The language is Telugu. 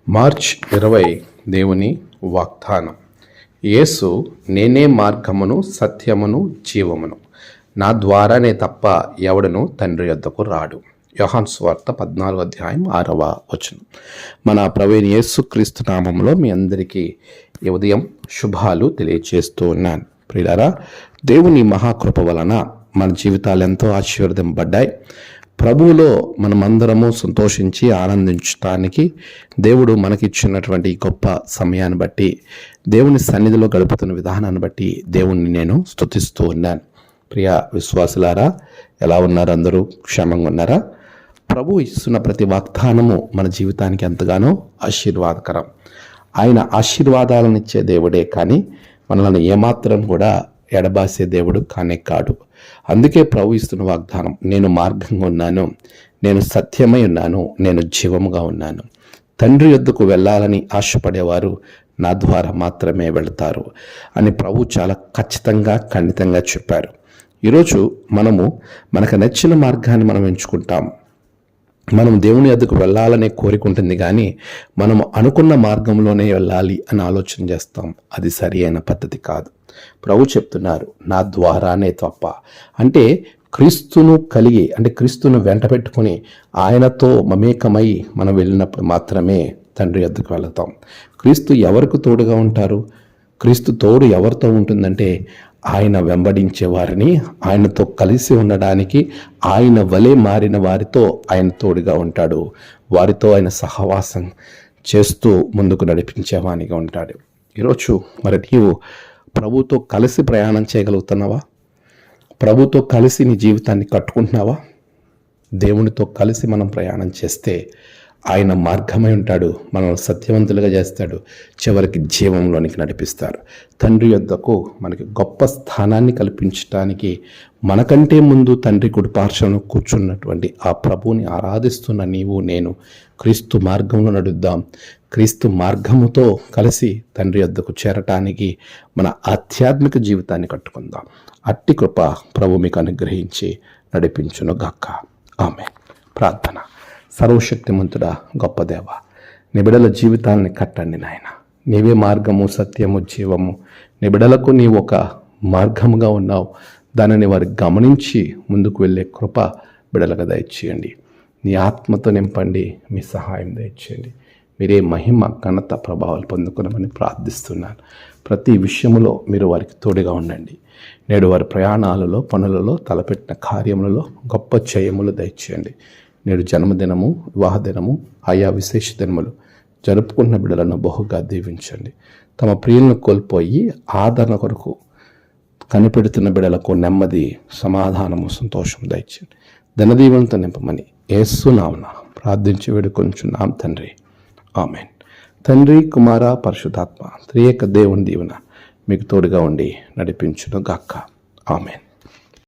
మార్చ్ 20 దేవుని వాగ్దానం. యేసు నేనే మార్గమును సత్యమును జీవమును, నా ద్వారానే తప్ప ఎవడను తండ్రి యొద్దకు రాడు. యోహాను సువార్త 14:6. మన ప్రభువైన యేసుక్రీస్తు నామములో మీ అందరికీ ఈ ఉదయం శుభాలు తెలియజేస్తూ ఉన్నాను. ప్రియులారా, దేవుని మహాకృప వలన మన జీవితాలు ఎంతో ఆశీర్వదింపబడ్డాయి. ప్రభువులో మనమందరము సంతోషించి ఆనందించడానికి దేవుడు మనకిచ్చినటువంటి గొప్ప సమయాన్ని బట్టి, దేవుని సన్నిధిలో గడుపుతున్న విధానాన్ని బట్టి దేవుణ్ణి నేను స్తుతిస్తూ ఉన్నాను. ప్రియ విశ్వాసులారా, ఎలా ఉన్నారు? అందరూ క్షేమంగా ఉన్నారా? ప్రభు ఇస్తున్న ప్రతి వాగ్దానము మన జీవితానికి ఎంతగానో ఆశీర్వాదకరం. ఆయన ఆశీర్వాదాలను ఇచ్చే దేవుడే కానీ మనల్ని ఏమాత్రం కూడా ఎడబాసే దేవుడు కానే కాడు. అందుకే ప్రభు ఇస్తున్న వాగ్దానం, నేను మార్గంగా ఉన్నాను, నేను సత్యమై ఉన్నాను, నేను జీవముగా ఉన్నాను. తండ్రి యొద్దకు వెళ్ళాలని ఆశపడేవారు నా ద్వారా మాత్రమే వెళతారు అని ప్రభు చాలా ఖచ్చితంగా ఖండితంగా చెప్పారు. ఈరోజు మనకు నచ్చిన మార్గాన్ని మనం ఎంచుకుంటాం. మనం దేవుని యొద్దకు వెళ్ళాలనే కోరిక ఉంటుంది, కానీ మనం అనుకున్న మార్గంలోనే వెళ్ళాలి అని ఆలోచన చేస్తాం. అది సరి అయిన పద్ధతి కాదు. ప్రభు చెప్తున్నారు, నా ద్వారానే తప్ప. అంటే క్రీస్తును కలిగి, అంటే క్రీస్తును వెంట పెట్టుకుని ఆయనతో మమేకమై మనం వెళ్ళినప్పుడు మాత్రమే తండ్రి యొద్దకు వెళతాం. క్రీస్తు ఎవరికి తోడుగా ఉంటారు? క్రీస్తు తోడు ఎవరితో ఉంటుందంటే ఆయన వెంబడించే వారిని, ఆయనతో కలిసి ఉండడానికి, ఆయన వలె మారిన వారితో ఆయన తోడుగా ఉంటాడు. వారితో ఆయన సహవాసం చేస్తూ ముందుకు నడిపించేవానిగా ఉంటాడు. ఈరోజు మరి నీవు ప్రభుతో కలిసి ప్రయాణం చేయగలుగుతున్నావా? ప్రభుతో కలిసి నీ జీవితాన్ని కట్టుకుంటున్నావా? దేవునితో కలిసి మనం ప్రయాణం చేస్తే ఆయన మార్గమై ఉంటాడు, మనల్ని సత్యవంతులుగా చేస్తాడు, చివరికి జీవంలోనికి నడిపిస్తారు. తండ్రి యొద్దకు మనకి గొప్ప స్థానాన్ని కల్పించడానికి మనకంటే ముందు తండ్రి కుడి పార్శ్వను కూర్చున్నటువంటి ఆ ప్రభువుని ఆరాధిస్తున్న నీవు నేను క్రీస్తు మార్గంలో నడుద్దాం. క్రీస్తు మార్గముతో కలిసి తండ్రి యొద్దకు చేరటానికి మన ఆధ్యాత్మిక జీవితాన్ని కట్టుకుందాం. అట్టి కృప ప్రభు మీకు అనుగ్రహించి నడిపించును గాక. ఆమేన్. ప్రార్థన. సర్వశక్తిమంతుడా, గొప్ప దేవ, నీ బిడ్డల జీవితాన్ని కట్టండి నాయన. నీవే మార్గము, సత్యము, జీవము. నీ బిడ్డలకు నీవు ఒక మార్గముగా ఉన్నావు. దానిని వారు గమనించి ముందుకు వెళ్ళే కృప బిడ్డలకు దయచేయండి. నీ ఆత్మతో నింపండి, మీ సహాయం దయచేయండి. మీరే మహిమ, ఘనత, ప్రభావాలు పొందుకున్నామని ప్రార్థిస్తున్నాను. ప్రతి విషయంలో మీరు వారికి తోడుగా ఉండండి. నేడు వారి ప్రయాణాలలో, పనులలో, తలపెట్టిన కార్యములలో గొప్ప జయములు దయచేయండి. నేడు జన్మదినము, వివాహ దినము, ఆయా విశేష దినములు జరుపుకున్న బిడ్డలను బహుగా దీవించండి. తమ ప్రియులను కోల్పోయి ఆదరణ కొరకు కనిపెడుతున్న బిడ్డలకు నెమ్మది, సమాధానము, సంతోషం దయచేయండి. ధనదీవెనతో నింపమని యేసు నామమున ప్రార్థించి వేడుకొంచున్నాం తండ్రి. ఆమేన్. తండ్రి, కుమార, పరిశుద్ధాత్మ త్రియేక దేవుని దీవెన మీకు తోడుగా ఉండి నడిపించును గాక. ఆమేన్.